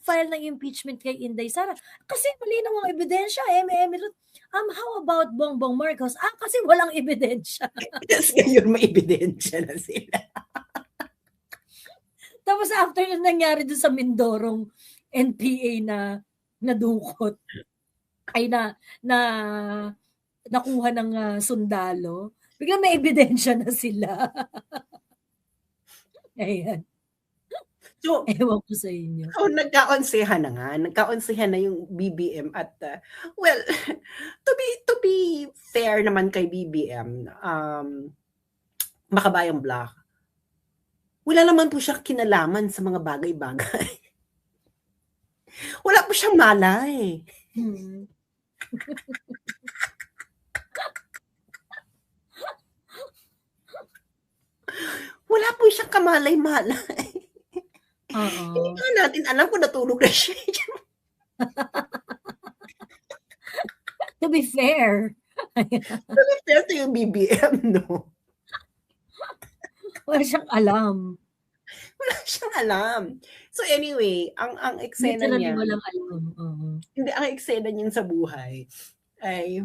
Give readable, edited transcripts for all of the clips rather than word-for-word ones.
mag-file ng impeachment kay Inday Sara? Kasi malinaw ang ebidensya, how about Bongbong Marcos? Kasi walang ebidensya. Yes, ngayon may ebidensya na sila. Tapos after na nangyari doon sa Mindorong NPA na nadukot, ay nakuha ng sundalo, biglang may ebidensya na sila. Ayan. So, ewan ko sa inyo. So, nagkaonsehan na nga. Nagkaonsehan na yung BBM at, well, to be fair naman kay BBM, Makabayang Black, wala naman po siya kinalaman sa mga bagay-bagay. Wala po siyang malay. Wala po siyang kamalay-malay. Hindi nga natin alam kung natulog na siya. To be fair. To be fair to yung BBM, no? Wala siyang alam. Wala siyang alam. So anyway, ang eksena niya, walang alam. Hindi, ang eksena niya sa buhay ay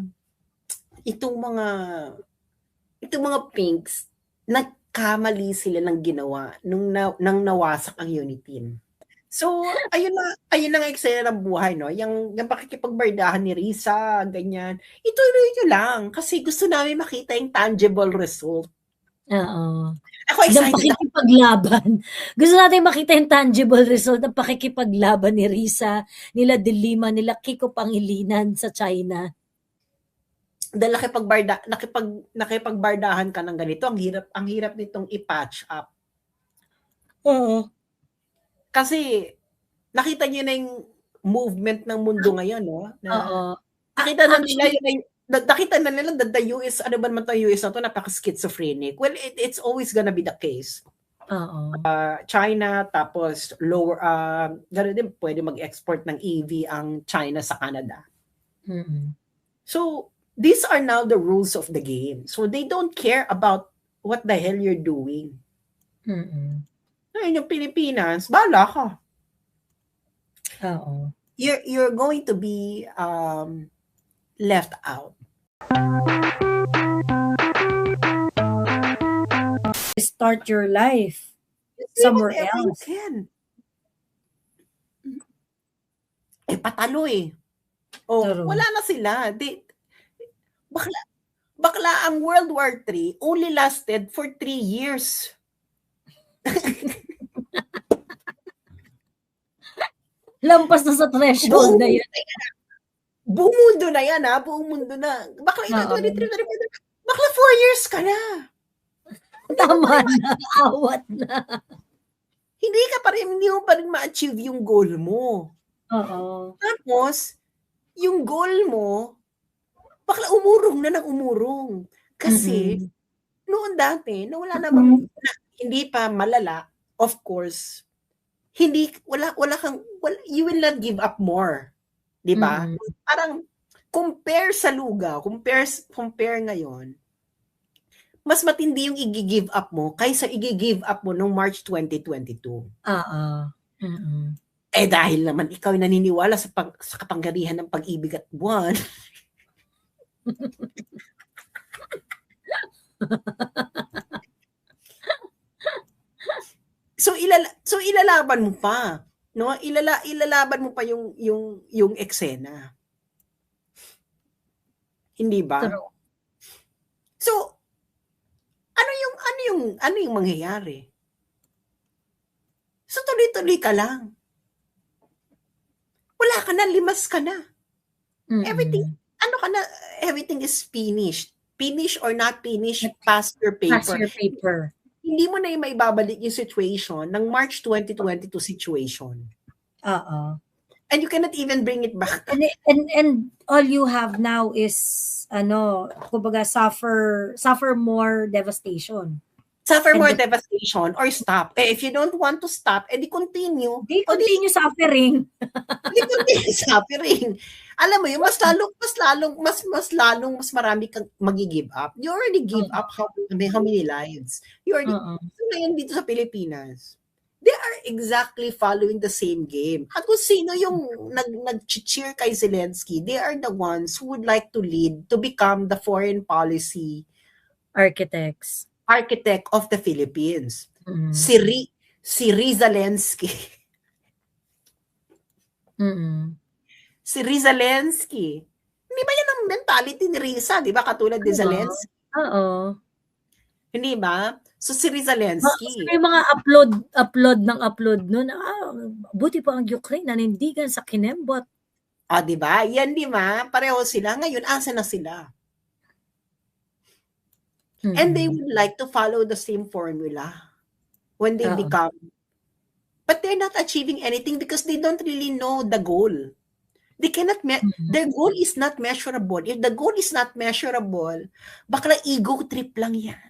itong mga pinks, nagkamali sila ng ginawa nang nawasak ang Unitin. So, ayun na ang eksena ng buhay, no? Yung pakikipagbardahan ni Risa, ganyan. Ituloy nyo lang kasi gusto namin makita yung tangible result. Oo. Ako excited ng pakikipaglaban. Gusto natin makita yung tangible result ng pakikipaglaban ni Risa, nila Dilima, nila Kiko Pangilinan sa China. Dahil nakipagbardahan ka ng ganito, ang hirap nitong i-patch up. Oo. Kasi nakita niyo na yung movement ng mundo ngayon, no? Oo. Nakita na nila that the US, ano ba naman yung US na to, napaka-schizophrenic. Well, it's always gonna be the case. China, tapos lower, gano'n din, pwede mag-export ng EV ang China sa Canada. So, these are now the rules of the game. So, they don't care about what the hell you're doing. Ngayon, yung Pilipinas, bahala ka. Oo. You're going to be left out. Start your life somewhere else. Patalo eh. Wala na sila. Bakla ang World War III only lasted for 3 years. Lampas na sa threshold na yan. Buong mundo na yan, ha? Buong mundo na. Bakla 23, bakla 4 years ka na. Tama na. Awat na. Hindi mo pa rin ma-achieve yung goal mo. Oo. Tapos, yung goal mo, bakla umurong na ng umurong. Kasi, noon dati, na wala namang, hindi pa malala, of course, you will not give up more. Diba? Parang, compare sa lugaw, compare ngayon, mas matindi yung i-give up mo kaysa i-give up mo noong March 2022. Dahil naman ikaw ay naniniwala sa kapangyarihan ng pag-ibig at buwan. So ilalaban mo pa, no? Ilalaban mo pa yung eksena. Hindi ba? True. So ano yung mangyayari? So tuloy-tuloy ka lang. Wala ka na, limas ka na. Everything is finished. Finished or not finished, pass your paper. Hindi mo na yung maibabalik yung situation ng March 2022 situation. And you cannot even bring it back. And all you have now is kumbaga suffer more devastation. Suffer more devastation or stop. If you don't want to stop, edi continue. Continue suffering. Continue suffering. Alam mo yun, mas marami kang magi-give up. You already give up how many lives. You already, ngayon dito sa Pilipinas, they are exactly following the same game. At kung sino yung nag-cheer kay Zelensky, they are the ones who would like to lead to become the foreign policy Architects. architect of the Philippines. Mm. Si Zelensky. Si Zelensky. Hindi ba yan ang mentality ni Riza? Di ba? Katulad ni Zelensky. Oo. Hindi ba? So si Zelensky. Yung mga upload nun. Buti pa ang Ukraine nanindigan sa kinembot. Di ba? Yan, di ba? Pareho sila. Ngayon, asa na sila? And they would like to follow the same formula when they become. But they're not achieving anything because they don't really know the goal. They cannot, their goal is not measurable. If the goal is not measurable, bakla ego trip lang yan.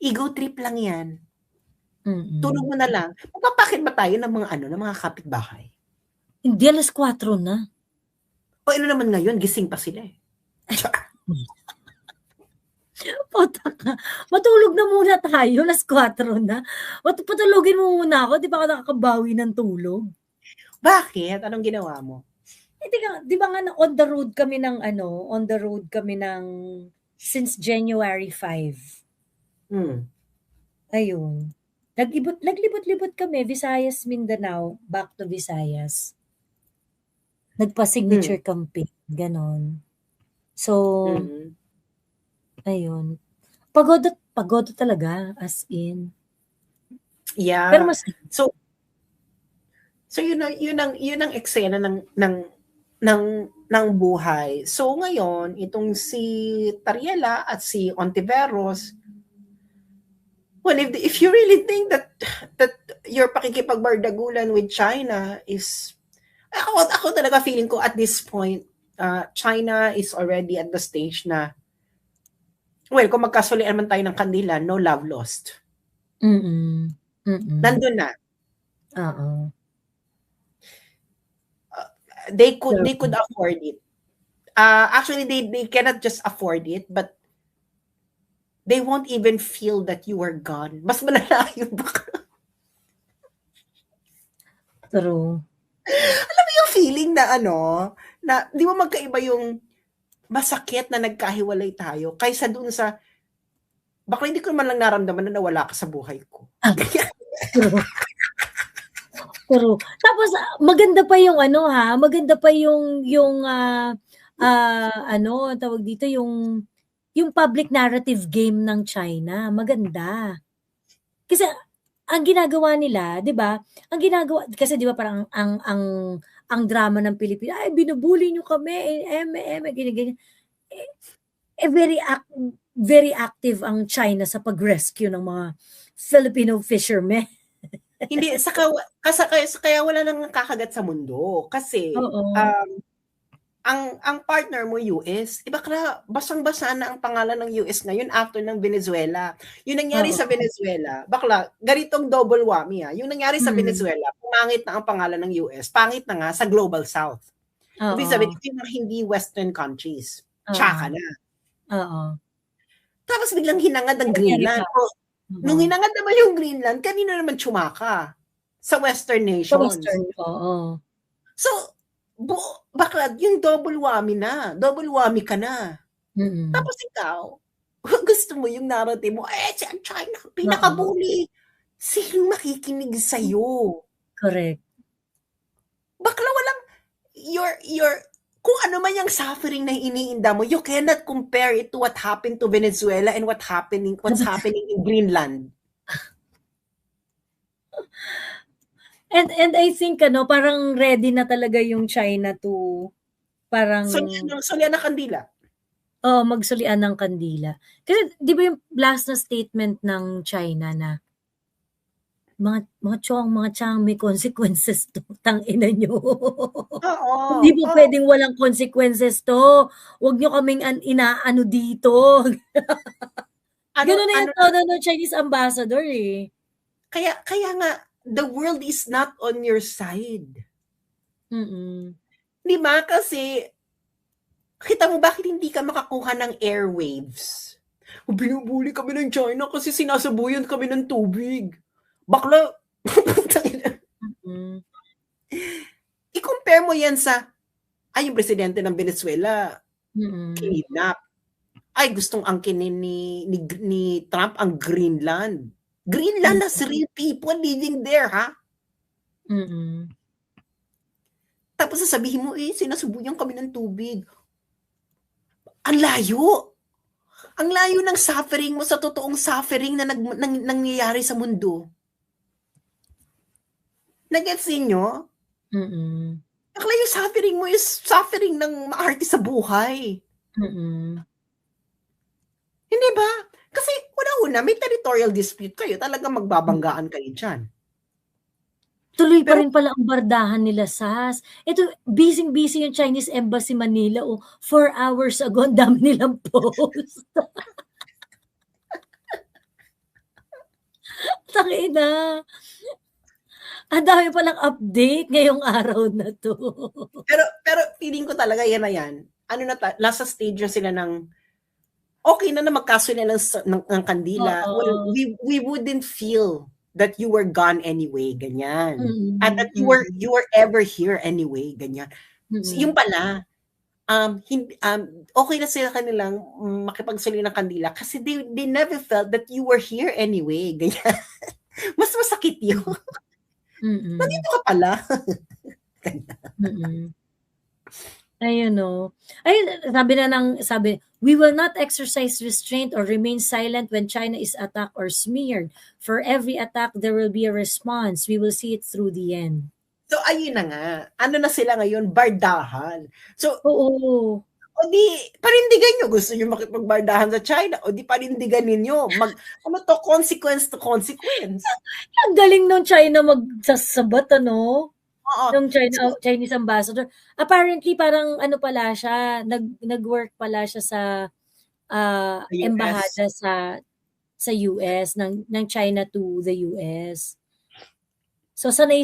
Ego trip lang yan. Tulog mo na lang. Magpapakit ba tayo ng mga kapitbahay? Hindi, alas 4 na. O ano naman ngayon, gising pa sila eh. Puta ka. Matulog na muna tayo, alas 4 na. Patulogin mo muna ako, di ba ka nakakabawi ng tulog? Bakit? Anong ginawa mo? Di ba nga on the road kami since January 5. Ayun. Naglibot-libot kami, Visayas, Mindanao, back to Visayas. Nagpa-signature campaign, ganon. So, ayun. Pagod talaga, as in. Yeah. Pero mas so yun ang eksena ng buhay. So ngayon, itong si Tariela at si Ontiveros, well, if you really think that your pakikipagbardagulan with China is, ako talaga feeling ko at this point, China is already at the stage na, well, kung magkasulian man tayo ng kandila, no love lost. Nandun na. They could afford it. Actually, they cannot just afford it, but they won't even feel that you are gone. Mas malala yung baka. True. Alam mo yung feeling na na di mo magkaiba yung masakit na nagkahiwalay tayo kaysa dun sa baka hindi ko man lang naramdaman na nawala ka sa buhay ko. True. Tapos maganda pa yung maganda pa yung tawag dito yung public narrative game ng China. Maganda. Kasi ang ginagawa nila, 'di ba? Kasi 'di ba parang ang drama ng Pilipinas, ay binubuli niyo kami, ganyan. Very active ang China sa pag-rescue ng mga Filipino fishermen. Hindi kaya wala nang kakagat sa mundo kasi ang partner mo US, bakla basang-basa na ang pangalan ng US ngayon after ng Venezuela. Yung nangyari sa Venezuela, bakla ganitong double whammy Yung nangyari sa Venezuela, pumangit na ang pangalan ng US, pangit na nga sa Global South. Ibig sabihin, yung mga hindi Western countries, tsaka na. Tapos biglang hinangad ang Greenland. Nung hinangad naman yung Greenland, kanina naman tsumaka sa Western nations. So, bakla, yung double whammy ka na. Tapos ikaw, gusto mo yung narrative mo, si China, pinakabuli. Sino makikinig sa'yo? Correct. Bakla walang, kung ano man yung suffering na iniinda mo, you cannot compare it to what happened to Venezuela and what's happening in Greenland. And I think parang ready na talaga yung China to parang sulian ng kandila. Magsulian ng kandila. Kasi 'di ba yung last na statement ng China na mga chong may consequences to, tangina nyo. Hindi mo pwedeng walang consequences to. Huwag nyo kaming inaano dito. Ganun na yung tono ng Chinese ambassador eh. Kaya nga, the world is not on your side. Di ba? Kasi, kita mo bakit hindi ka makakuha ng airwaves? Binubuli kami ng China kasi sinasabuyan kami ng tubig. Bakla, Mm. i-compare mo yan sa, ay, yung presidente ng Venezuela, Mm. kidnap. Ay, gustong angkinin ni Trump ang Greenland. Greenland has real people living there, ha? Mm. Tapos sasabihin mo, sinasubuyan kami ng tubig. Ang layo. Ang layo ng suffering mo sa totoong suffering na nangyayari sa mundo. Nag-gets ninyo? Mm. Bakla yung suffering mo is suffering ng maarte sa buhay. Mm. Hindi ba? Kasi una-una, may territorial dispute kayo. Talagang magbabanggaan kayo dyan. Tuloy pa Pero rin pala ang bardahan nila, Sas. Ito, busy-busy yung Chinese Embassy Manila. 4 hours ago, ang dami nilang post. Tangina. Ang dami palang update ngayong araw na to. Pero feeling ko talaga yan na yan. Ano na, nasa stage na sila ng okay na magkaso na ng kandila. Well, we wouldn't feel that you were gone anyway, ganyan. At that you were ever here anyway, ganyan. So, yung pala, okay na sila kanilang makipagsali ng kandila kasi they never felt that you were here anyway, ganyan. Mas masakit yun. Nandito ka pala. Ayun, no. Ayun, sabi, we will not exercise restraint or remain silent when China is attacked or smeared. For every attack, there will be a response. We will see it through the end. So, ayun na nga. Ano na sila ngayon? Bardahan. So, oo. O di, panindigan nyo. Gusto nyo makipagbardahan sa China. O di, panindigan ninyo. Consequence to consequence. Ang galing nung China magsasabat, ano? Oo. Nung Chinese ambassador. Apparently, parang ano pala siya, nag-work pala siya sa embahada sa US, ng China to the US. So, sanay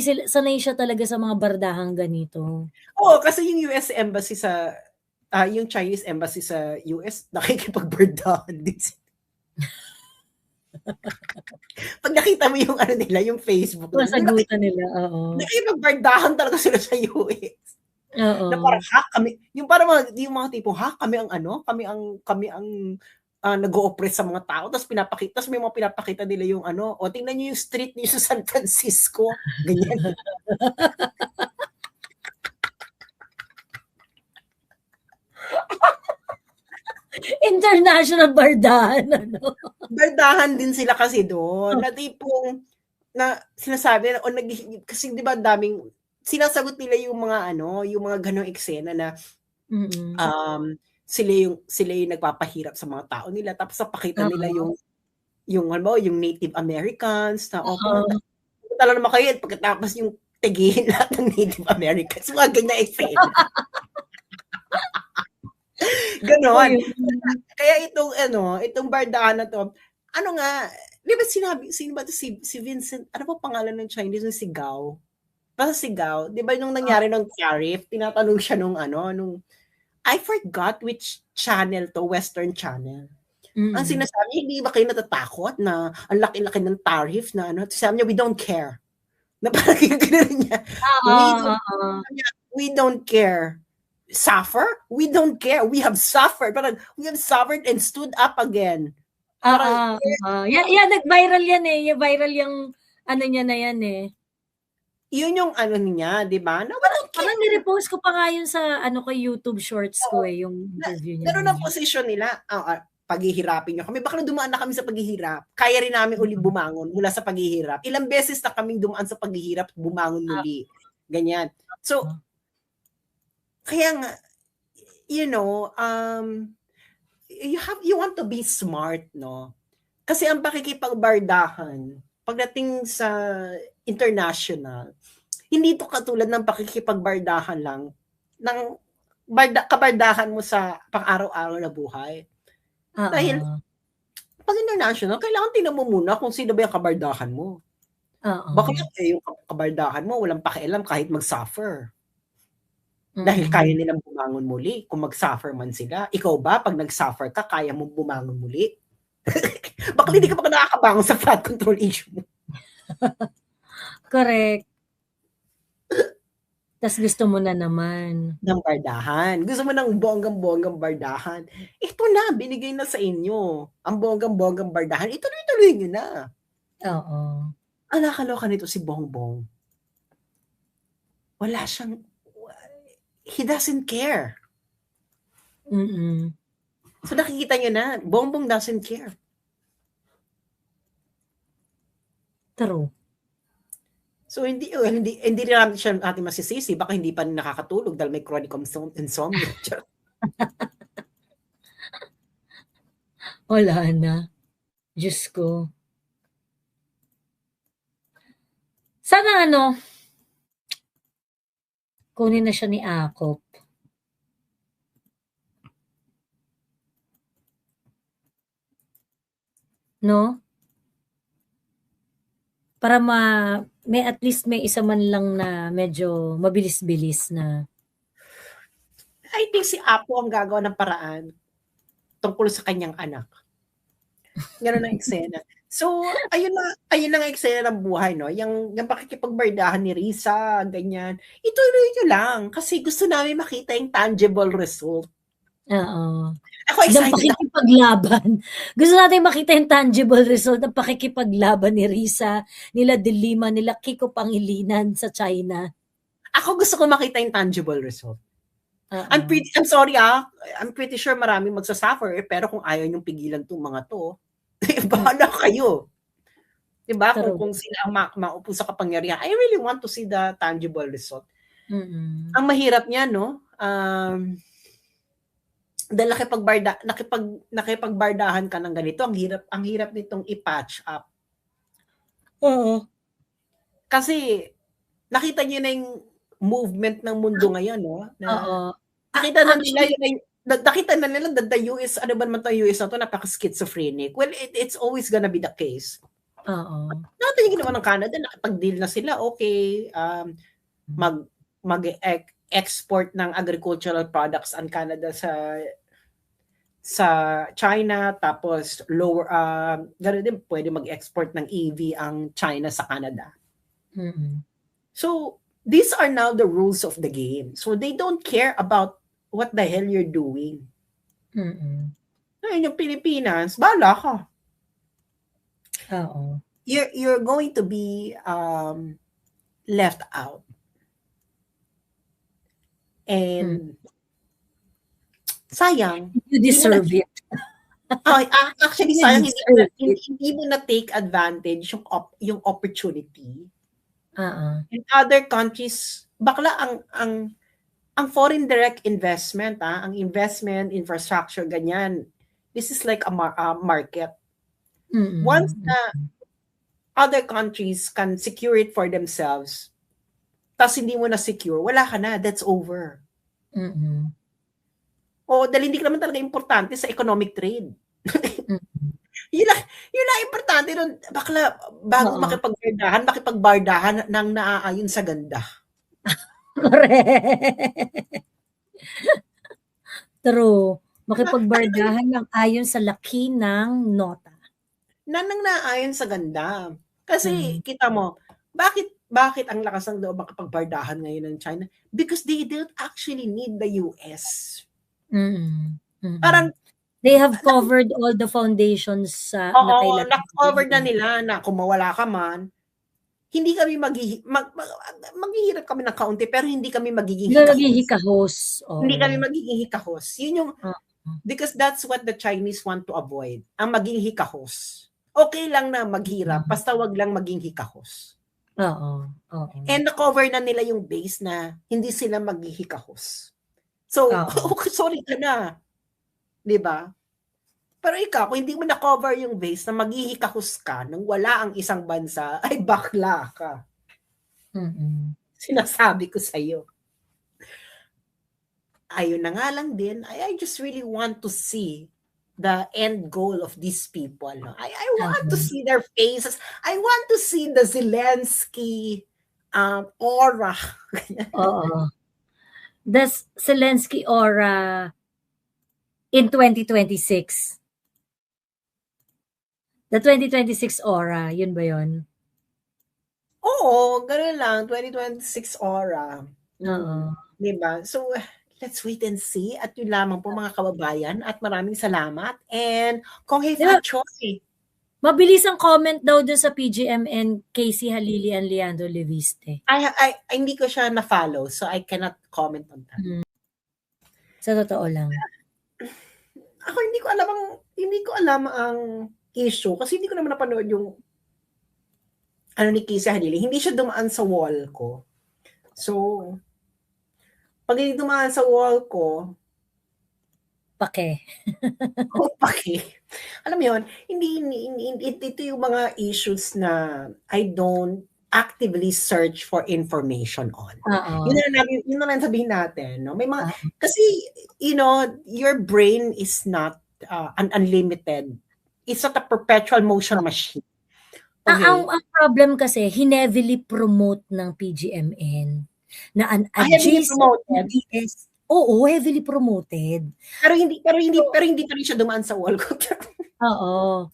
siya talaga sa mga bardahang ganito. Oo, kasi yung US embassy sa, yung Chinese embassy sa US, nakikipagbardahan din sila. Pag nakita mo yung ano nila, yung Facebook Masagutan nila, oo. Nakikipagbardahan talaga sila sa US. Oo. Na parang, kami, yung parang yung mga tipong, kami ang ano, kami ang nag-o-oppress sa mga tao, tapos may mga pinapakita nila yung ano, o tingnan nyo yung street niyo sa San Francisco, ganyan. International bardahan, ano? Bardahan din sila kasi doon, na tipong, na sinasabi, kasi di ba daming, sinasagot nila yung mga ano, yung mga ganong eksena na, sila yung nagpapahirap sa mga tao nila, tapos napakita nila yung Native Americans na punta lang naman kayo, pagkatapos yung tigihin lahat ng Native Americans, mga ganyan eksena. Ganon. Kaya itong bardahan na to, ano nga, di ba sino ba to, si Vincent, ano pa pangalan ng Chinese, si Gao? Basta si Gao, di ba nung nangyari ng tariff, tinatanong siya nung I forgot which channel to, Western channel. Ang sinasabi, hindi ba kayo natatakot na ang laki-laki ng tariff na ano? Sabi niya, we don't care. Na parang yung gano'n niya. We don't care. Suffer? We don't care. We have suffered. Parang, we have suffered and stood up again. Yeah, nag-viral yan eh. Yung viral yung ano niya na yan eh. Yun yung ano niya, di ba? No, parang nirepost ko pa nga yun sa ko YouTube shorts ko eh, yung interview niya. Pero na posisyon nila, paghihirapin nyo kami. Baka dumaan na kami sa paghihirap. Kaya rin namin uli bumangon mula sa paghihirap. Ilang beses na kaming dumaan sa paghihirap, bumangon muli. Ganyan. So, kaya nga, you want to be smart, no? Kasi ang pakikipagbardahan, pagdating sa international, hindi to katulad ng pakikipagbardahan lang ng kabardahan mo sa pang-araw-araw na buhay. Dahil pag international, kailangan tingnan mo muna kung sino ba yung kabardahan mo. Baka yung kabardahan mo walang pakialam kahit mag-suffer. Dahil kaya nilang bumangon muli kung mag-suffer man sila. Ikaw ba, pag nag-suffer ka, kaya mo bumangon muli? Bakla hindi ka pa nakakabangon sa flood control issue mo. Correct. Tas gusto mo na naman. Ng bardahan. Gusto mo ng bonggang-bonggang bardahan. Ito na, binigay na sa inyo. Ang bonggang-bonggang bardahan, ituloy-tuloy nyo na. Oo. Ang nakakaloka nito si Bongbong. Wala siyang, he doesn't care. Mm. So nakikita nyo na, Bongbong doesn't care. True. So hindi rin natin siya ating masisisi, baka hindi pa nakakatulog dahil may chronic insomnia. Wala na. Diyos ko. Sana kunin na siya ni Akop. No? Para may at least may isa man lang na medyo mabilis-bilis na. I think si Apo ang gagawa ng paraan tungkol sa kanyang anak. Ganun ang eksena. So, ayun na ang eksena ng buhay, no? Yung pakikipagbardahan ni Risa, ganyan. Ituloy nyo lang kasi gusto namin makita yung tangible result. Oo. Ako excited. Ng pakikipaglaban. Gusto natin makita yung tangible result ng pakikipaglaban ni Risa, nila De Lima, nila Kiko Pangilinan sa China. Ako gusto ko makita yung tangible result. I'm sorry I'm pretty sure maraming magsasuffer pero kung ayaw niyong pigilan tong mga to, bahala kayo. Diba? Kung sila ang maupo sa kapangyarihan, I really want to see the tangible result. Ang mahirap niya, no? Dahil nakipagbardahan ka ng ganito, ang hirap nitong i-patch up. Oo. Kasi nakita niyo na yung movement ng mundo ngayon, no? Oo. Nakita na nila that the US, ano ba naman to US na to, napaka-schizophrenic. Well, it's always gonna be the case. Oo. Natin yung ginawa ng Canada, nakapag-deal na sila, okay, mag-export ng agricultural products ang Canada sa China, tapos gano'n din, pwede mag-export ng EV ang China sa Canada. So, these are now the rules of the game. So, they don't care about what the hell you're doing. Ayun, yung Pilipinas, bahala ka. Oo. You're going to be left out. And sayang. You deserve it. Actually, sayang hindi mo na take advantage yung opportunity. In other countries, bakla ang foreign direct investment, ang investment, infrastructure, ganyan. This is like a market. Once na other countries can secure it for themselves, tas hindi mo na secure, wala ka na, that's over. Dahil hindi ka naman talaga importante sa economic trade. Yun lang importante nun. Bakla, bago makipagbardahan ng naaayon sa ganda. Correct. True. Makipagbardahan ng ayon sa laki ng nota. Nang naaayon sa ganda. Kasi, kita mo, bakit ang lakas ng loob makipagbardahan ngayon ng China? Because they don't actually need the US. Parang, they have covered all the foundations na kailangan. Na-covered na nila na kung mawala ka man, hindi kami maghihirap kami ng kaunti, pero hindi kami magiging hikahos. Hindi kami magiging hikahos. Yun yung, because that's what the Chinese want to avoid, ang maging hikahos. Okay lang na maghirap, basta wag lang maging hikahos. And na-cover na nila yung base na hindi sila maghihikahos. So, sorry ka na. Diba? Pero ikaw, kung hindi mo na-cover yung base na maghihikahos ka nang wala ang isang bansa, ay bakla ka. Sinasabi ko sa'yo. Ayun na nga lang din, I just really want to see the end goal of these people. No? I want to see their faces. I want to see the Zelensky aura. The Zelensky aura in 2026. The 2026 aura, yun ba yun? Oo, gano'n lang, 2026 aura. Oo. 'Di ba? So, let's wait and see at yun lamang po mga kababayan at maraming salamat and Kong Hei 'Di ba Fat Choi. mabilis ang comment daw dun sa PGMN, Casey Halili and Leandro Leviste. Hindi ko siya na-follow, so I cannot comment on that. Sa totoo lang. Ako hindi ko alam ang issue kasi hindi ko naman napanood yung ano ni Casey Halili. Hindi siya dumaan sa wall ko. So, pag hindi dumaan sa wall ko, Pake. pake. Alam mo yun, ito yung mga issues na I don't actively search for information on. Oo. Yun na lang sabihin natin, no? May mga, Oo. kasi, your brain is not unlimited. It's not a perpetual motion machine. Okay? Ang problem kasi, heavily promote ng PGMN na an Heavily adjacent promoted. DDS. Oo, heavily promoted. Pero hindi pa rin siya dumaan sa wall ko. Oo.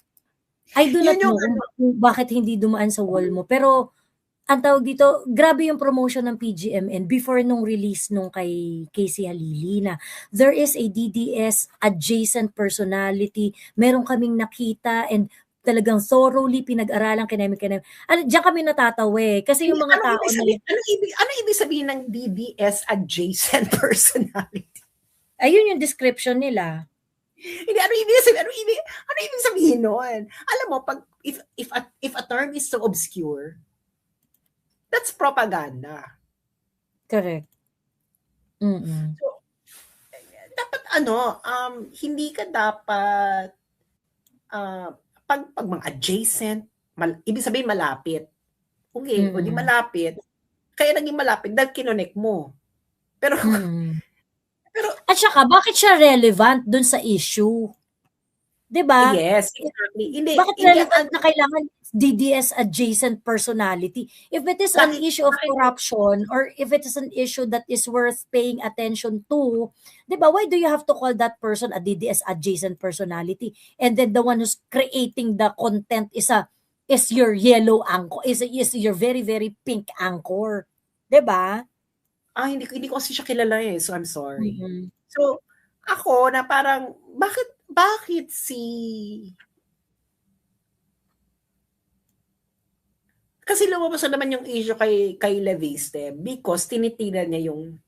I do not Yun yung know kung bakit hindi dumaan sa wall mo. Pero, ang tawag dito, grabe yung promotion ng PGMN before nung release nung kay Casey Halili na there is a DDS adjacent personality. Meron kaming nakita and talagang thoroughly pinag-aralan kinemi. Diyan kami natatawa eh. Kasi yung mga tao na yun. Ano ibig sabihin ng DDS adjacent personality? Ayun yung description nila. Hindi, ano ibig sabihin nun? Alam mo, if a term is so obscure, that's propaganda. Correct. So, dapat hindi ka dapat pag mga adjacent, ibig sabihin malapit. Okay, o di malapit. Kaya naging malapit dahil kinonect mo. Pero at saka, bakit siya relevant dun sa issue? 'Di ba? Yes, exactly. Bakit relevant na kailangan DDS adjacent personality? If it is an issue of corruption or if it is an issue that is worth paying attention to, 'di ba? Why do you have to call that person a DDS adjacent personality? And then the one who's creating the content is your yellow anchor, is your very very pink anchor. 'Di ba? Hindi ko kasi siya kilala eh, so I'm sorry. So, ako na parang, bakit kasi lumabas na naman yung issue kay Leviste because tinitiran niya yung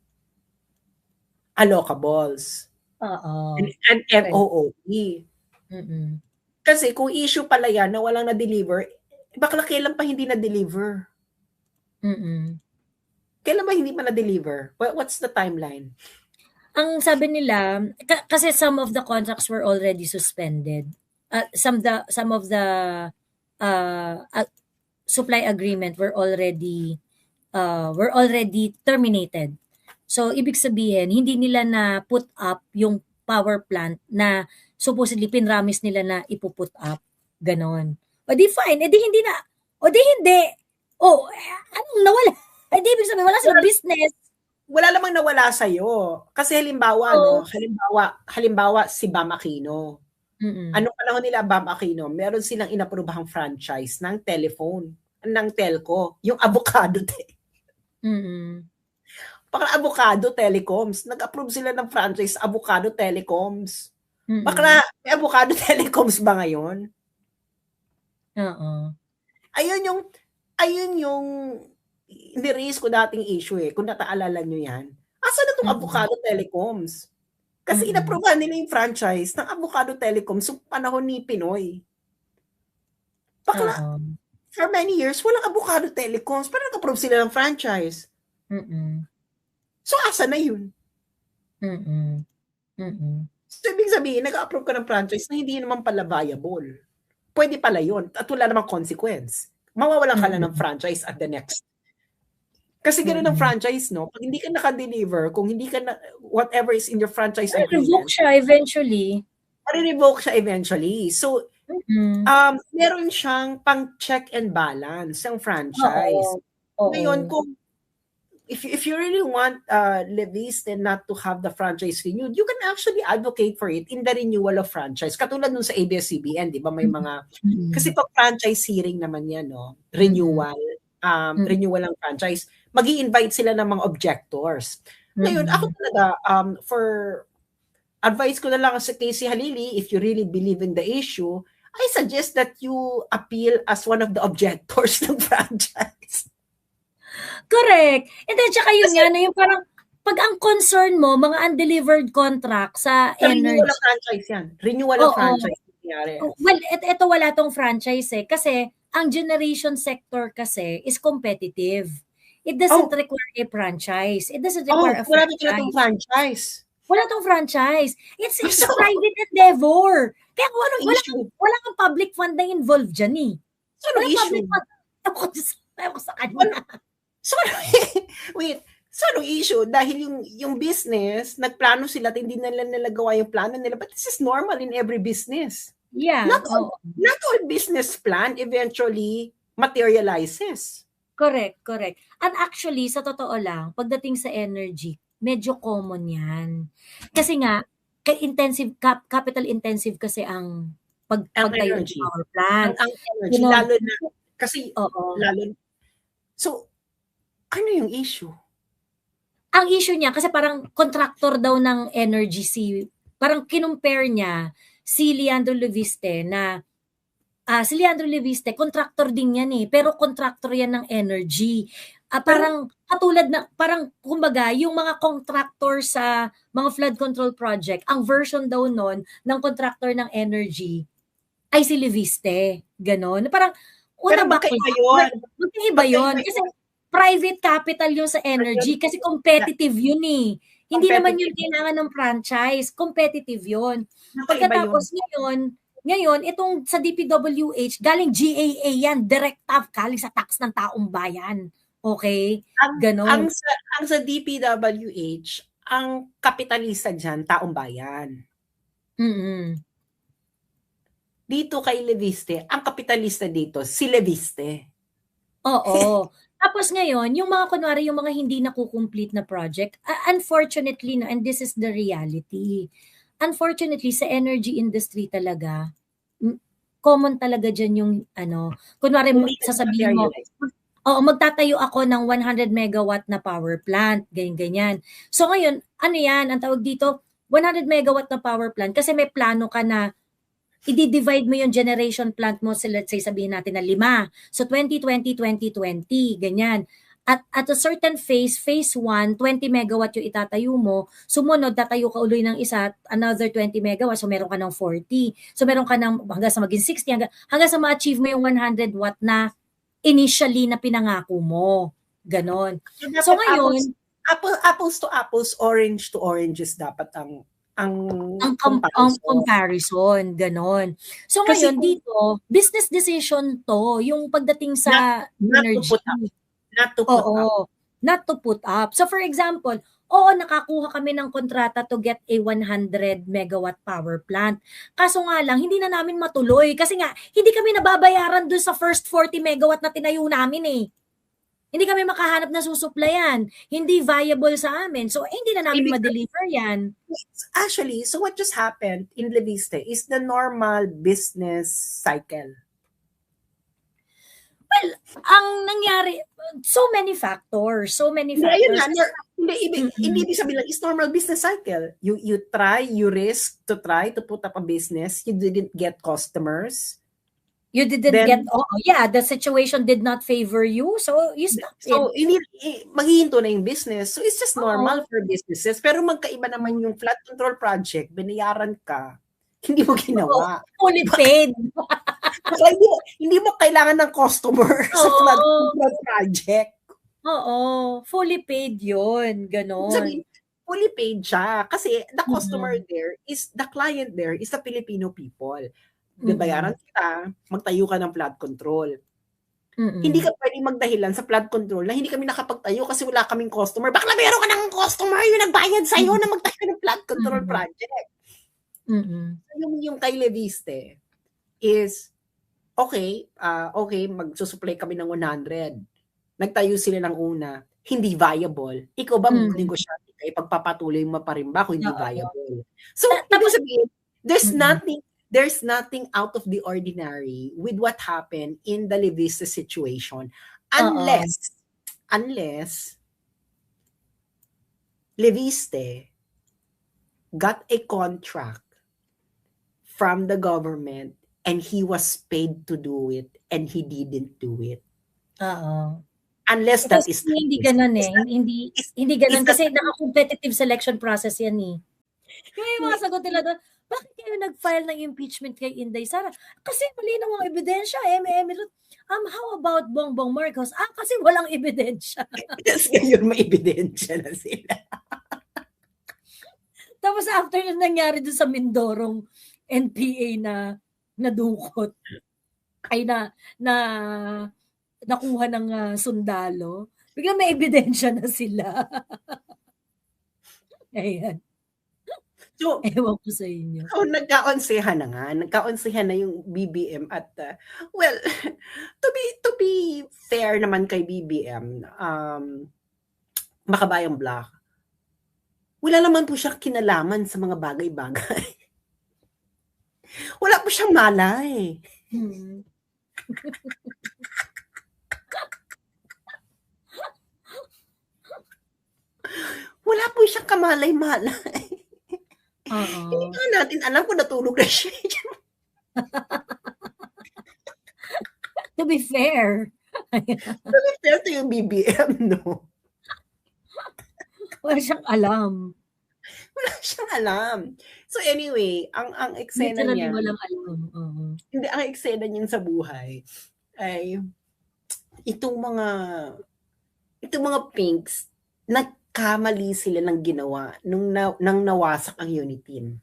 allocables. Oo. And MOOE. Kasi kung issue pala yan na walang na-deliver, bakla kailan pa hindi na-deliver? Kailan ba hindi pa na-deliver? What's the timeline? Ang sabi nila, kasi some of the contracts were already suspended. Some of the supply agreement were already terminated. So, ibig sabihin, hindi nila na put up yung power plant na supposedly pinramis nila na ipuput up. Ganon. O di fine, edi hindi na. O di hindi. Anong nawala? Hindi, ibig sabihin, wala silang business. Wala namang nawala sa'yo. Kasi halimbawa, halimbawa si Bam Aquino. Anong panahon nila Bam Aquino? Meron silang inaprobahang franchise ng telephone, ng telco, yung Avocado Avocado Telecoms. Nag-approve sila ng franchise Avocado Telecoms. Bakla, may Avocado Telecoms ba ngayon? Oo. Ayun yung ni-raise ko dating issue eh. Kung nataalala nyo yan. Asa na itong Avocado Telecoms? Kasi inapprovean nila yung franchise ng Avocado Telecoms sa panahon ni Pinoy. Bakla, for many years, walang Avocado Telecoms. Pero nag-approve sila ng franchise. So, asa na yun? So, ibig sabihin, nag-approve ka ng franchise na hindi naman pala viable. Pwede pala yun. At wala namang consequence. Mawawalan ka lang ng franchise at the next. Kasi gano'n ang franchise, no? Pag hindi ka naka-deliver, kung hindi ka na, whatever is in your franchise agreement, revoke siya eventually. Revoke siya eventually. So, meron siyang pang check and balance ang franchise. Ngayon, kung if you really want Leviste not to have the franchise renewed, you can actually advocate for it in the renewal of franchise. Katulad nun sa ABS-CBN, di ba may mga, kasi pag franchise hearing naman yan, no? Renewal, renewal ng franchise, mag-i-invite sila ng mga objectors. Ngayon, ako talaga, for advice ko na lang sa Casey Halili, if you really believe in the issue, I suggest that you appeal as one of the objectors ng franchise. Correct. And then, tsaka yun nga, na yung parang, pag ang concern mo, mga undelivered contract sa energy. Renewal of franchise yan. Renewal of franchise. Well, ito wala tong franchise eh. Kasi, ang generation sector kasi is competitive. It doesn't require a franchise. It doesn't require a franchise. Wala tong franchise. Wala tong franchise. It's a private endeavor. Kaya wala kang public fund na involved dyan eh. So, ano issue? Ewan ko sa kanya. So, wait. So, anong issue? Dahil yung business, nagplano sila at hindi nila nagawa yung plano nila. But this is normal in every business. Yeah. Not all business plan eventually materializes. Correct. And actually, sa totoo lang, pagdating sa energy, medyo common yan. Kasi nga, capital intensive kasi ang pagtayo ng power plant. Ang energy, lalo na, kasi, so, ano yung issue? Ang issue niya, kasi parang contractor daw ng energy parang kinumpare niya si Leandro Leviste na, si Leandro Leviste, contractor din yan eh, pero contractor yan ng energy. Parang katulad na, parang kumbaga, yung mga contractor sa mga flood control project, ang version daw nun ng contractor ng energy ay si Leviste. Ganon. Parang, pero magkaiba yun. Kasi private capital yun sa energy kasi competitive yun eh. Hindi naman yun kailangan ng franchise. Competitive yun. Pagkatapos ngayon, itong sa DPWH, galing GAA yan, direct galing sa tax ng taong bayan. Okay? Ganon. Ang sa DPWH, ang kapitalista dyan, taong bayan. Dito kay Leviste, ang kapitalista dito, si Leviste. Oo. Tapos ngayon, yung mga kunwari, yung mga hindi nakukomplete na project, unfortunately, and this is the reality, unfortunately, sa energy industry talaga, common talaga dyan yung, kunwari, sasabihin mo, magtatayo ako ng 100 megawatt na power plant, ganyan. So ngayon, ano yan, ang tawag dito, 100 megawatt na power plant, kasi may plano ka na, i-divide mo yung generation plant mo, let's say sabihin natin na 5. So 2020, 2020, ganyan. At a certain phase 1, 20 megawatt yung itatayo mo. Sumunod, tatayo ka ulit ng isa, another 20 megawatt. So meron ka ng 40. So meron ka ng hanggang sa maging 60, hanggang sa ma-achieve mo yung 100 watt na initially na pinangako mo. Ganon. So ngayon, apples to apples, orange to oranges dapat ang comparison, ganon. So ngayon dito, business decision to, yung pagdating sa energy. Not to put up. So for example, nakakuha kami ng kontrata to get a 100 megawatt power plant. Kaso nga lang, hindi na namin matuloy kasi nga, hindi kami nababayaran dun sa first 40 megawatt na tinayo namin eh. Hindi kami makahanap na susuplayan. Hindi viable sa amin. So, hindi na namin ma-deliver yan. Actually, so what just happened in Leviste is the normal business cycle. Well, ang nangyari, so many factors. Hindi ibig sabihin lang, it's normal business cycle. You risk to try to put up a business. You didn't get customers. You didn't the situation did not favor you, so you stopped it. So, maghihinto na yung business. So, it's just normal for businesses. Pero magkaiba naman yung flood control project, binayaran ka, hindi mo ginawa. Fully paid. Hindi mo kailangan ng customer sa flood control project. Fully paid yun. Ganon. Fully paid siya. Kasi the customer the client there is the Filipino people. Bayaran kita, magtayo ka ng flood control. Hindi ka pwedeng magdahilan sa flood control na hindi kami nakapagtayo kasi wala kaming customer. Bakla meron ka ng customer yung nagbayad sa'yo na magtayo ng flood control project. Yung kay Leviste is, okay, magsusupply kami ng 100. Nagtayo sila ng una. hindi viable. Ikaw ba Mm. negosyante ka, ipagpapatuloy mo pa rin ba kung hindi Oo. viable? So, ibig Tapos sabihin, there's mm. nothing there's nothing out of the ordinary with what happened in the Levista situation Oo. unless Leviste got a contract from the government and he was paid to do it and he didn't do it. Oo. Unless Eh, that kasi is the hindi case. gano'n, Is eh, that hindi is hindi is gano'n that kasi the case? naka-competitive selection process 'yan, eh. Yung mga Hindi. sagot nila dun, "Bakit kayo nag-file ng impeachment kay Inday Sara?" "Kasi malinaw ang ebidensya, eme-eme lut." How about Bongbong Marcos?" Kasi walang ebidensya." Tas ngayon may ebidensya na sila. Tapos after nung nangyari dun sa Mindorong NPA na nadukot, ay na nakuha ng, sundalo, biglang may ebidensya na sila. Ayan. So Ewan ko sa inyo. so nagkaonsehan na nga, nagkaonsehan na yung BBM at, well, to be fair naman kay BBM, Makabayang Black, wala naman po siyang kinalaman sa mga bagay-bagay. Wala po siyang malay. Mm. Wala po siyang kamalay-malay. Hindi Oo. nga natin alam kung natulog na siya. To be fair. To be fair to yung BBM, no? Wala siyang alam. Wala siyang alam. So anyway, ang eksena Literally niya, walang alam, oo. hindi, ang eksena niyan sa buhay ay itong mga pinks, nagkamali sila ng ginawa nang nawasak ang Unitin.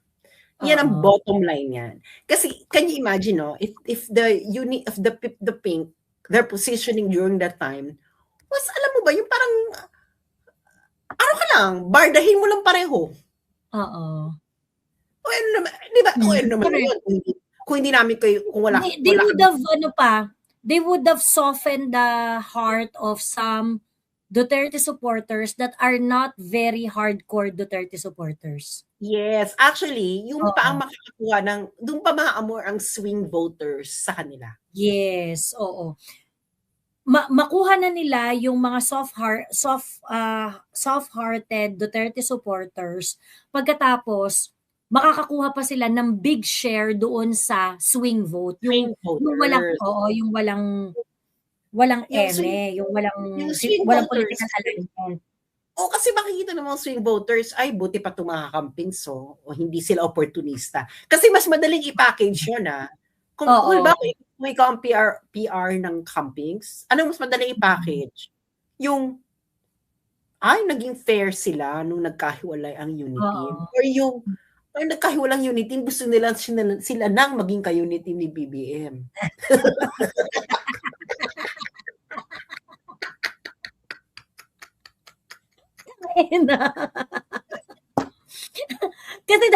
Yan ang Oo. bottom line niyan. Kasi can you imagine, no, if the pink, their positioning during that time was, alam mo ba, yung parang ano ka lang, bardahin mo lang pareho. Oo. O ano naman, 'di ba? O ano naman Correct. yun, kung hindi namin kayo, kung They wala would kami. have ano pa, they would have softened the heart of some Duterte supporters that are not very hardcore Duterte supporters. Yes, actually, yung pa Oo. ang makakakuha ng, dun pa maaamor ang swing voters sa kanila. Yes, oo. Makuha na nila yung mga soft-hearted Duterte supporters, pagkatapos makakakuha pa sila ng big share doon sa swing vote, yung Swing walang voters. yung walang Yung swing eme, yung yung swing walang voters, political alignment. o kasi makikita ng mga swing voters, ay buti pa 'tong mga campaigns, o hindi sila oportunista. Kasi mas madaling i-package yun, Kung Oo. halimbawa kung ikaw ang PR ng campaigns, anong mas madaling i-package? Yung, ay naging fair sila nung nagkahiwalay ang Unitin, Oo. or yung, ay nagkahiwalay ang Unitin, gusto nila sila nang maging ka-Unitin ni BBM. Kasi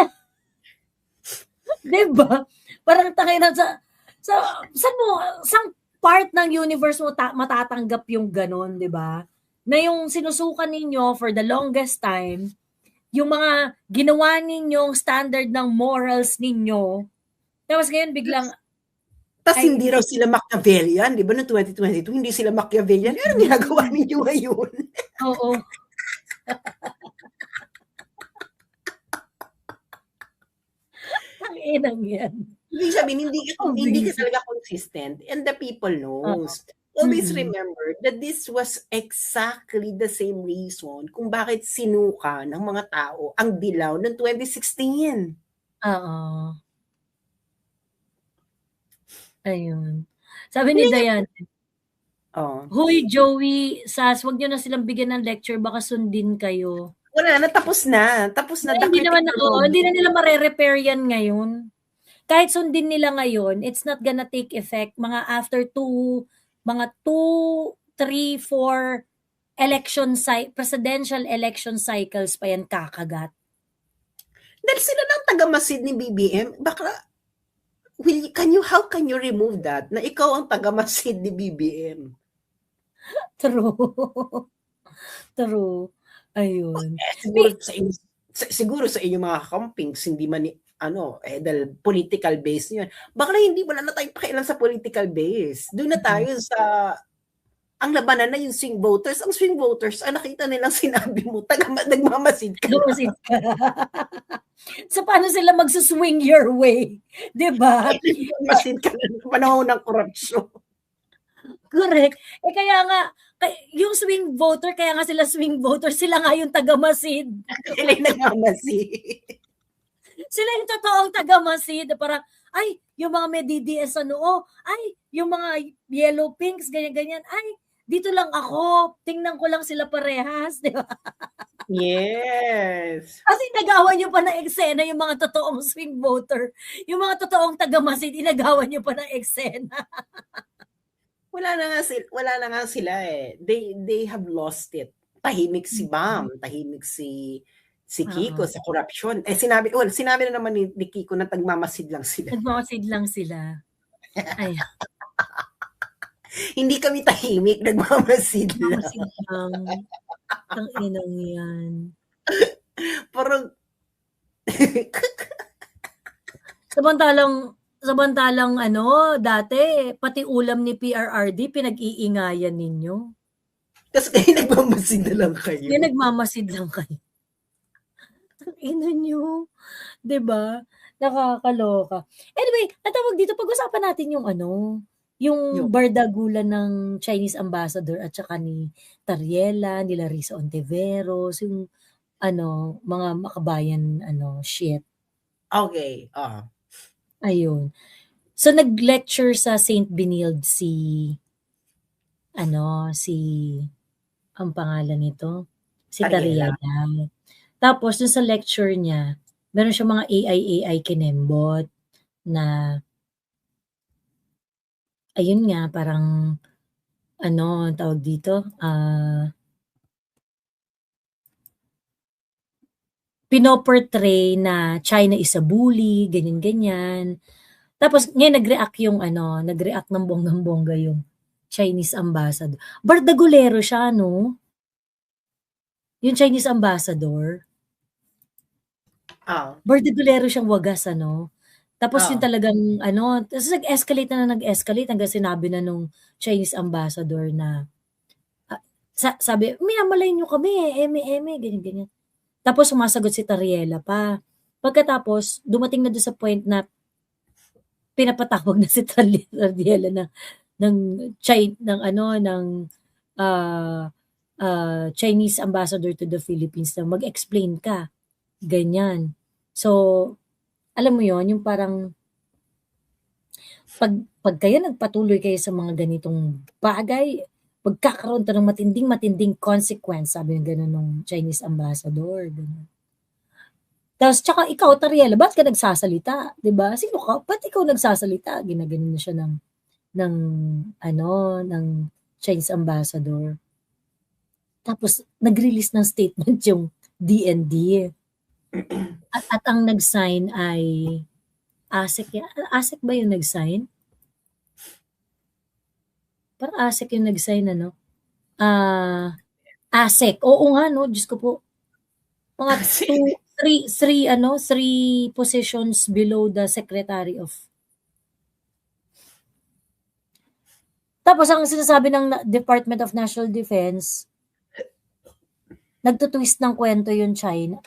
'di ba? Parang tangina sang part ng universe mo matatanggap yung gano'n, 'di ba? Na yung sinusukan ninyo for the longest time, yung mga ginawa ninyong standard ng morals ninyo, tapos ngayon biglang Tas ay hindi raw sila Machiavellian, 'di ba, noong 2022 hindi sila Machiavellian, eh, anong ginagawa ninyo ngayon? Oo. Tanginang 'yan. Ibig sabihin hindi ka Amazing. talaga consistent, and the people Oo. knows. Always Mm. remember that this was exactly the same reason kung bakit sinuka ng mga tao ang Dilaw noong 2016. Oo. Ayun. Sabi ni Hindi nga Dayan, oh, "Hoy Joey, Sas, wag niyo na silang bigyan ng lecture baka sundin kayo." wala na, tapos na, the Hindi naman critical hindi moment. na nila mare-repair yan ngayon. Kahit sundin nila ngayon, it's not gonna take effect mga after mga 2, 3, 4 presidential election cycles pa yan kakagat. Dahil sila ng taga-masid ni BBM, baka how can you remove that na ikaw ang taga-masid ni BBM? True. True. Ayun. Siguro sa inyo, siguro sa inyong mga kakampings, hindi man dahil political base yun. Baka hindi, wala na tayong pakialam sa political base. Doon na tayo sa ang labanan na yung swing voters. Ang swing voters, nakita nilang sinabi mo, nagmamasid ka na. Nagmamasid ka. So, paano sila magsuswing your way? Diba? Nagmamasid ka na ng panahon ng korupsyon. Correct. Kaya nga, yung swing voter, kaya nga sila swing voter, sila nga yung taga-masid. Sila yung nagmamasid. Sila yung totoong taga-masid. Parang, ay, yung mga may DDS ay, yung mga yellow pinks, ganyan-ganyan, ay, dito lang ako, tingnan ko lang sila parehas, di ba? Yes. Kasi nagawan nyo pa ng eksena yung mga totoong swing voter. Yung mga totoong taga-masid, inagawan nyo pa ng eksena. Wala na nga sila eh. They have lost it. Tahimik si Bam, tahimik si Kiko sa corruption. Sinabi na naman ni Kiko na nagmamasid lang sila. Nagmamasid lang sila. Ay. Hindi kami tahimik, nagmamasid lang. Nagmamasid lang. Ang inang yan. Parang samantalang dati, pati ulam ni PRRD, pinag-iingayan ninyo. Kasi kayo nagmamasid na lang kayo. Kaya nagmamasid lang kayo. Ang ina nyo. Diba? Nakakaloka. Anyway, natawag dito, pag-usapan natin yung bardagulan ng Chinese ambassador at saka ni Tariela, ni Larissa Ontiveros, yung mga makabayan shit. Okay. Ayun. So nag-lecture sa St. Benilde si ang pangalan nito, si Tariela. Tapos dun sa lecture niya, meron siyang mga AI kinembot na ayun nga, parang tawag dito, pinoportray na China is a bully, ganyan-ganyan. Tapos ngayon nag-react ng bonggang-bongga yung Chinese ambassador. Bardagulero siya, no? Yung Chinese ambassador. Bardagulero siyang wagas, Tapos yung talagang tapos nag-escalate hanggang sinabi na nung Chinese ambassador na sabi, minamalay nyo kami, ganyan-ganyan. Tapos sumasagot si Tariela pa. Pagkatapos, dumating na doon sa point na pinapatawag na si Tariela ng Chinese ambassador to the Philippines na mag-explain ka. Ganyan. So, alam mo yon, yung parang pag kayo nagpatuloy kayo sa mga ganitong bagay, magkakaroon to ng matinding consequence, sabi ng gano'n ng Chinese ambassador. Ganun. Tapos, tsaka ikaw, Tariela, ba't ka nagsasalita? Diba? Sino ka? Ba't ikaw nagsasalita? Ginaganon na siya ng Chinese ambassador. Tapos, nag-release ng statement yung DND. At ang nag-sign ay ASEC. ASEC ba yung nag-sign? Parang ASEC yung nag-sign, ASEC. Oo nga, no? Diyos ko po. Mga three positions below the Secretary of. Tapos, ang sinasabi ng Department of National Defense, nagtutwist ng kwento yung China.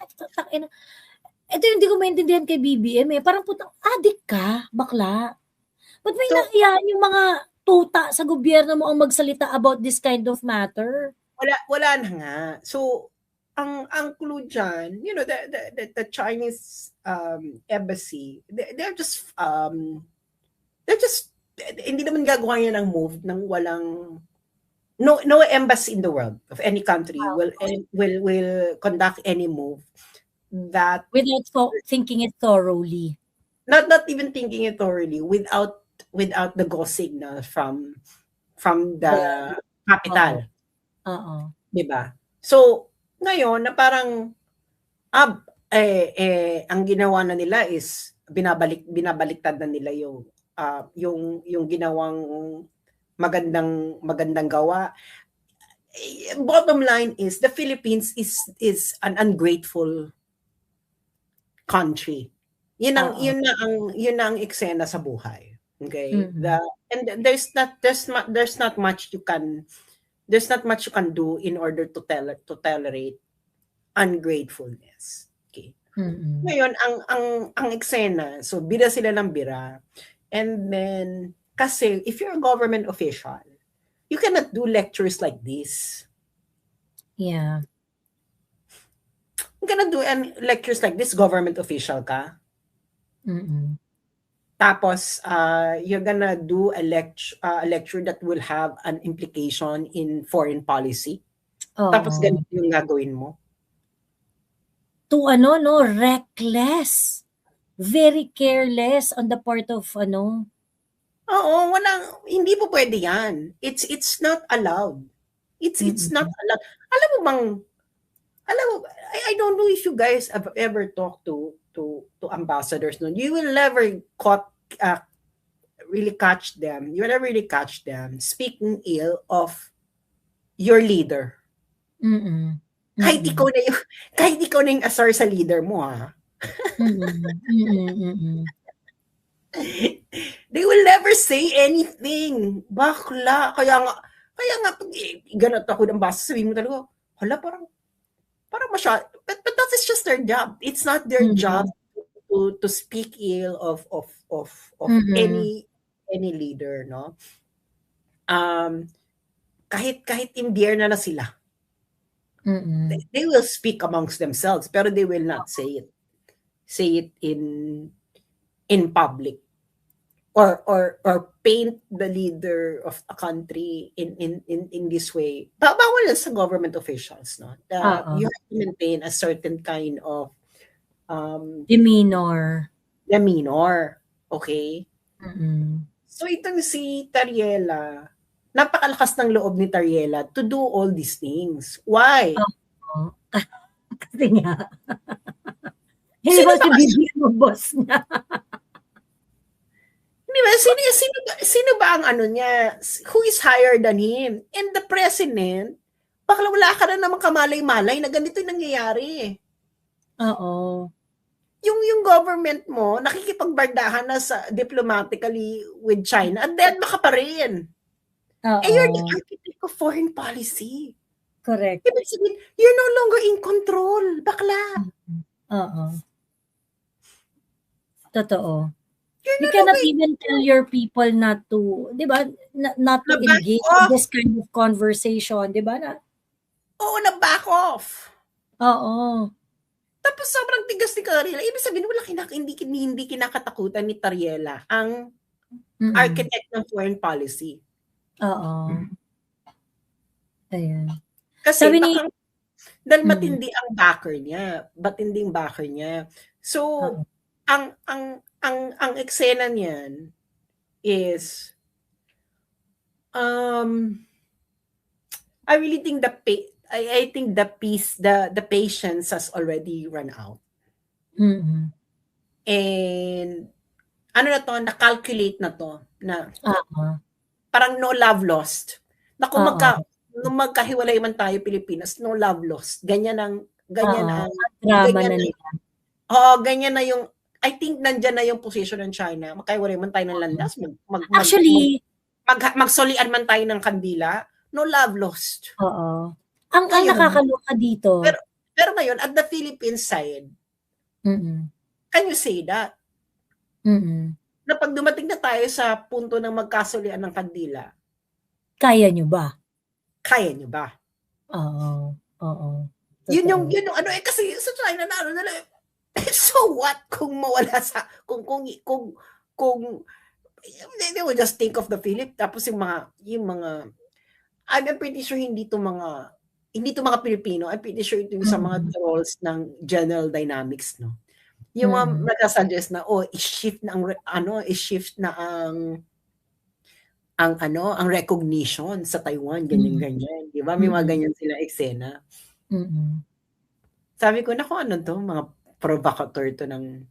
Ito yung hindi ko maintindihan kay BBM eh. Parang putang, adik ka, bakla. Ba't may nakiyaan yung mga tuta sa gobyerno mo ang magsalita about this kind of matter? Wala na nga. So, ang clue dyan, the Chinese embassy, they're just hindi naman gagawa yan ng move ng walang no embassy in the world of any country will conduct any move that without thinking it thoroughly. Not even thinking it thoroughly, without the go signal from the capital. Diba? So ngayon na parang ang ginawa na nila is binabaliktad na nila yung ginawang magandang gawa. bottom line is the Philippines is an ungrateful country. Yun ang Oo. yun ang eksena sa buhay. Okay? Mm. And there's not much you can do in order to tolerate ungratefulness. Okay. Mm. Ngayon ang eksena, so bira sila ng bira. And then kasi if you're a government official, you cannot do lectures like this. Yeah. You cannot do lectures like this, government official ka. Mm. Tapos you're gonna do a lecture that will have an implication in foreign policy. Tapos Oo. ganito yung gagawin mo. To reckless. Very careless on the part of Oo, hindi po pwede yan. It's not allowed. It's not allowed. Alam mo, I don't know if you guys have ever talked to ambassadors. No? You will never really catch them. You will never really catch them speaking ill of your leader. Mm. Kahit ikaw na yung asar sa leader mo, ha? They will never say anything. Bakla. Kaya nga pag ganat ako ng basa, sabihin mo talaga, hala, parang masyado. But that is just their job. It's not their job to speak ill of any leader, no? Kahit imbierna na sila. They will speak amongst themselves, pero they will not say it in public, or paint the leader of a country in this way. Bawal sa government officials, no? You have to maintain a certain kind of demeanor. Okay? So itong si Tariela, napakalakas ng loob ni Tariela to do all these things. Why? Kasi nga. Hindi ba si bibigyan mo boss niya? Di ba? Sino ba ang niya? Who is higher than him? And the president, bakla wala ka na namang kamalay-malay na ganito yung nangyayari. Oo. Yung government mo, nakikipagbardahan na diplomatically with China, at then baka pa rin. You're the architect of foreign policy. Correct. Ibig sabihin, you're no longer in control, bakla. Oo. Totoo. You cannot even tell your people not to, di ba, not to engage in this kind of conversation, di ba? Oo, na-back off. Oo. Tapos sobrang tigas ni Tariela. Ibig sabihin, hindi kinakatakutan ni Tariela ang architect ng foreign policy. Oo. Ayan. Kasi dahil matindi ang backer niya. Matinding backer niya. So, ang eksena niyan is I really think I think the patience has already run out. And na-calculate na to na parang no love lost. Na kung magkahiwalay man tayo Pilipinas, no love lost. Ganyan ang drama na nila. Ganyan na yung, I think nandyan na yung position ng China. Magkahiwalay man tayo ng landas, actually, magsolian man tayo ng kandila, no love lost. Oo. Ang nakakaloka dito. Pero ngayon, at the Philippine side, can you say that? Na pag dumating na tayo sa punto ng magkasolian ng kandila, kaya nyo ba? Oo. Yun yung kasi sa China na so what kung mawala kung they will just think of the Philippines, tapos yung mga I'm pretty sure hindi to mga Pilipino. I'm pretty sure ito yung sa mga trolls ng General Dynamics, no? Yung mga nagsuggest na i-shift na ang recognition sa Taiwan, ganyan. Di ba? May mga ganyan sila eksena. Sabi ko, naku, mga provocateur to ng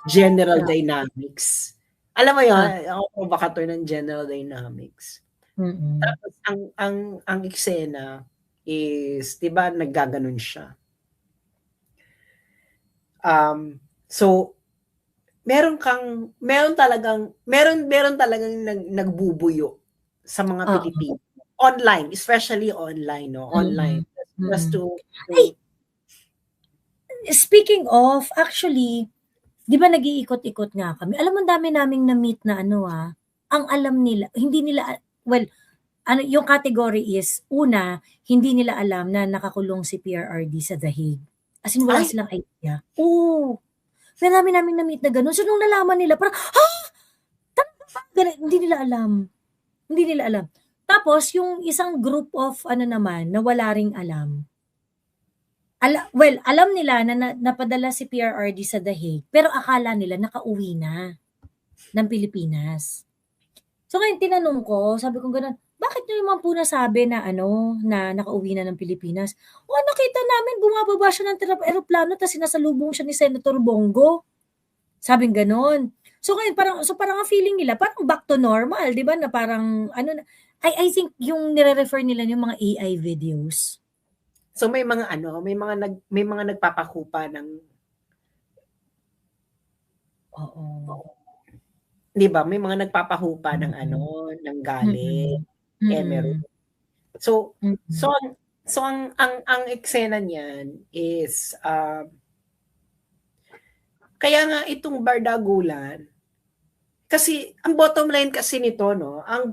General Dynamics. Alam mo yun, ako provocateur ng General Dynamics. Mm. Tapos ang eksena is 'di ba naggaganon siya. So meron talagang nagbubuyo sa mga Oo. Pilipino. Online, especially online, no? Online. Mm, Just mm. Ay! to Speaking of, actually, 'di ba nag-iikot-ikot nga kami, alam mo ang dami naming na-meet na ano, ang alam nila hindi nila well, ano yung category is, una, hindi nila alam na nakakulong si PRRD sa The Hague. As in wala ay! silang idea. Oo, marami naming na-meet na gano'n. So nung nalaman nila parang, "Ha! Talaga ba?" Gano'n, hindi nila alam. Hindi nila alam. Tapos yung isang group of ano naman na wala ring alam, well, alam nila na napadala si PRRD sa The Hague, pero akala nila nakauwi na ng Pilipinas. So ngayon tinanong ko, sabi ko gano'n, "Bakit niyo naman po nasabi na ano, na nakauwi na ng Pilipinas?" "Oh, nakita namin bumababa siya ng eroplano ta's sinasalubong siya ni Senator Bongo." Sabing gano'n. So parang ang feeling nila parang back to normal, 'di ba, na parang ano na I think yung nire-refer nila yung mga AI videos. So may mga nagpapakupa ng Oo. 'di ba, may mga nagpapahupa ng Mm. ng galit, Mm. Emery. Mm. So so Mm. ang so ang eksena niyan is, kaya nga itong bardagulan, kasi ang bottom line kasi nito 'no, um,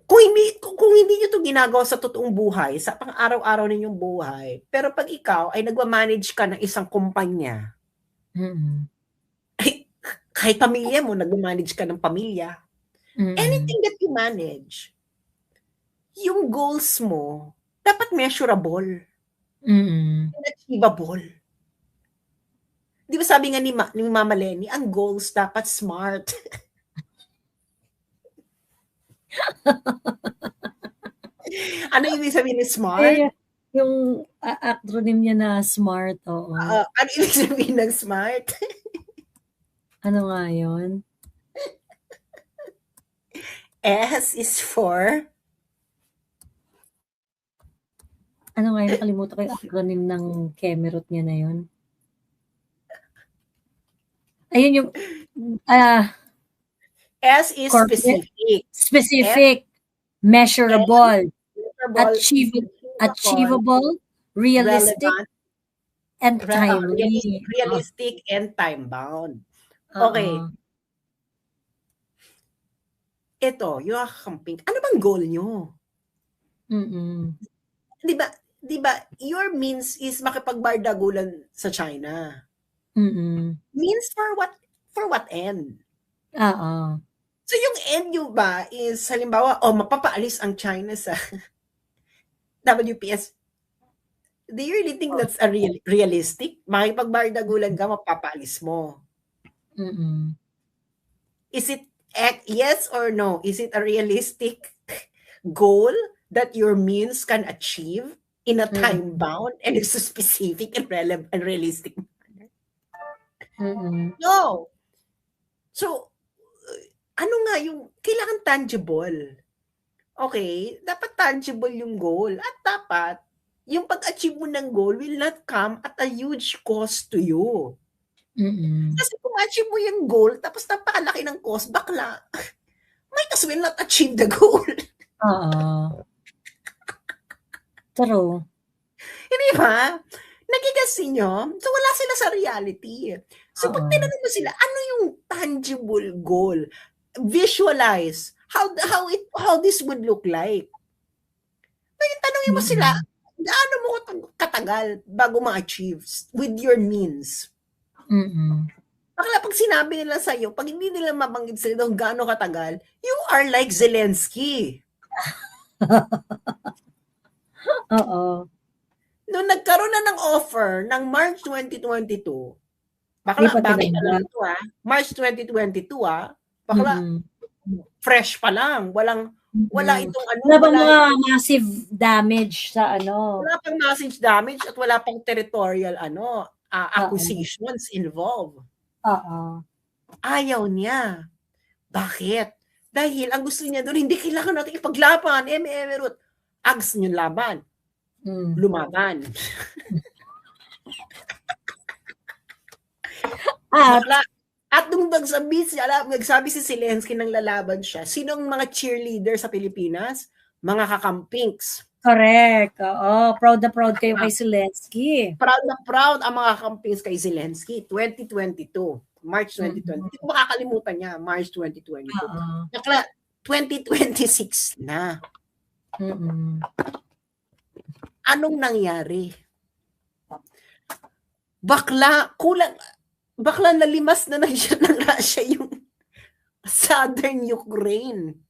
kung hindi niyo 'to ginagawa sa totoong buhay, sa pang-araw-araw ninyong buhay, pero 'pag ikaw ay nagma-manage ka ng isang kumpanya, Mm. kahit pamilya mo nagma-manage ka ng pamilya, Mm. anything that you manage, yung goals mo dapat measurable Mm. and achievable. 'Di ba sabi nga ni Mama Lenny, ang goals dapat smart. Ano ibig sabihin ng smart? Eh, yung acronym niya na SMART, oo. Ano ibig sabihin ng smart? Ano nga yun? S is for Ano nga yun, nakalimutan ko yung acronym ng Kemerut niya na yun. Ayun yung, ah, S is corporate, specific. S specific, and measurable, measurable, achievable, achievable, realistic, relevant, and timely. Oh, realistic and time bound. Okay, oo. ito yung kakamping. Ano bang goal niyo? Mm. 'Di ba your means is makipagbardagulan sa China. Mm. Means for what end? Oo. So yung end nyo ba is halimbawa, mapapaalis ang China sa WPS. Do you really think that's a realistic? Makipagbardagulan ka, mapapaalis mo. Mm. Is it yes or no? Is it a realistic goal that your means can achieve in a time Mm. bound and it's a specific and relevant and realistic manner? Mm. No. So, ano nga yung kailangan tangible. Okay, dapat tangible yung goal at dapat yung pag-achieve mo ng goal will not come at a huge cost to you. Mm. Kasi kung achieve mo yung goal tapos napakalaki ng cost, bakla, might as well not achieve the goal. Oo. True. Hindi ba? Nagigets niyo? So wala sila sa reality. So pag Oo. tinanong mo sila, ano yung tangible goal? Visualize how this would look like. Ngayon tanungin mo sila, Mm. gaano mo katagal bago ma-achieve with your means? Mm. Bakla pag sinabi nila sa'yo, pag hindi nila mabanggit sa'yo kung gaano katagal, you are like Zelensky. Oo. Nung nagkaroon na ng offer ng March 2022, Di bakla pa bago pa lang tinanggap. ito March 2022 bakla Mm. fresh pa lang, wala Mm. itong Wala pang wala mga itong massive damage sa ano. wala pang massive damage at wala pang territorial Oo. acquisitions involved. Oo. Ayaw niya. Bakit? Dahil ang gusto niya doon, hindi kailangan natin ipaglaban, Ruth. Ags nyo laban. Lumaban. At nung nagsabi si Zelensky nang lalaban siya, sino ang mga cheerleader sa Pilipinas? Mga kakampings. Correct. Oo, proud na proud kayo kay Zelensky. Proud na proud ang mga kakampings kay Zelensky. 2022. March 2020. Hindi ko makakalimutan niya. March 2022. Bakla, 2026 na. Anong nangyari? Bakla nalimas na siya ng Russia yung southern Ukraine.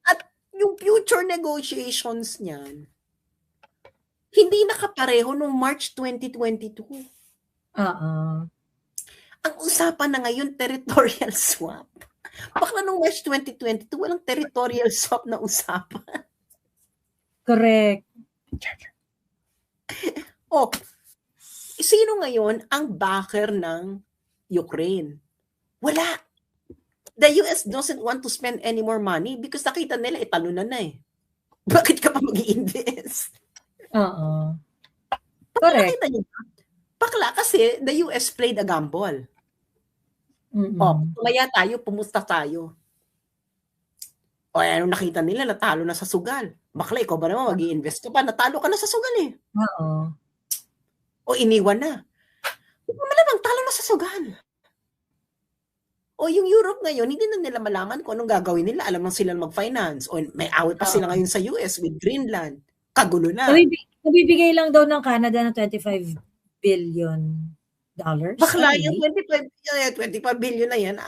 At yung future negotiations niyan, hindi nakapareho nung March 2022. Ang usapan na ngayon, territorial swap. Bakla nung March 2022, walang territorial swap na usapan. Correct. Sino ngayon ang backer ng Ukraine? Wala. The US doesn't want to spend any more money because nakita nila talunan na eh. Bakit ka pa mag-i-invest? Correct. Nakita niyo ba? Bakla kasi the US played a gamble. Tumaya tayo, pumusta tayo. Ano nakita nila, natalo na sa sugal. Bakla, ikaw ba naman mag-i-invest ka pa? Natalo ka na sa sugal eh. O iniwan na. Malamang talo na sa sugal. O yung Europe ngayon, hindi na nila malaman kung anong gagawin nila. Alam lang sila mag-finance. O may away pa sila ngayon sa US with Greenland. Kagulo na. Nabibigay lang daw ng Canada ng $25 billion. Bakla, yung 25 billion na yan,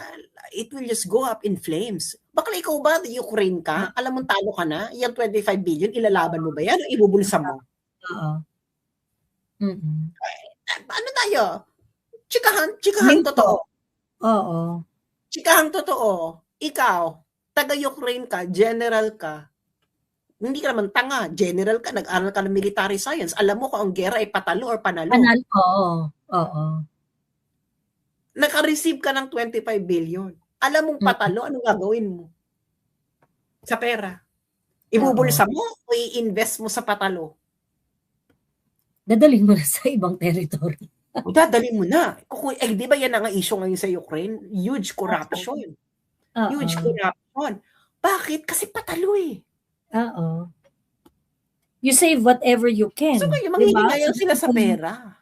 it will just go up in flames. Bakla, ikaw ba, Ukraine ka? Alam mo, talo ka na? Yung 25 billion, ilalaban mo ba yan? O ibubulsa mo? Ano tayo? Chikahan totoo. Chikahang totoo. Ikaw, taga-Ukraine ka, general ka. Hindi ka naman tanga. General ka, nag-aral ka ng military science. Alam mo kung ang gera ay patalo or panalo. Naka-receive ka ng 25 billion. Alam mong patalo, anong gagawin mo? Sa pera. Ibubulsa mo o i-invest mo sa patalo? Dadalhin mo na sa ibang territory. Dadalhin mo na. Di ba yan ang issue ngayon sa Ukraine? Huge corruption. Huge corruption. Bakit? Kasi patalo eh. You save whatever you can. So kayo, manghihinayang sila sa pera.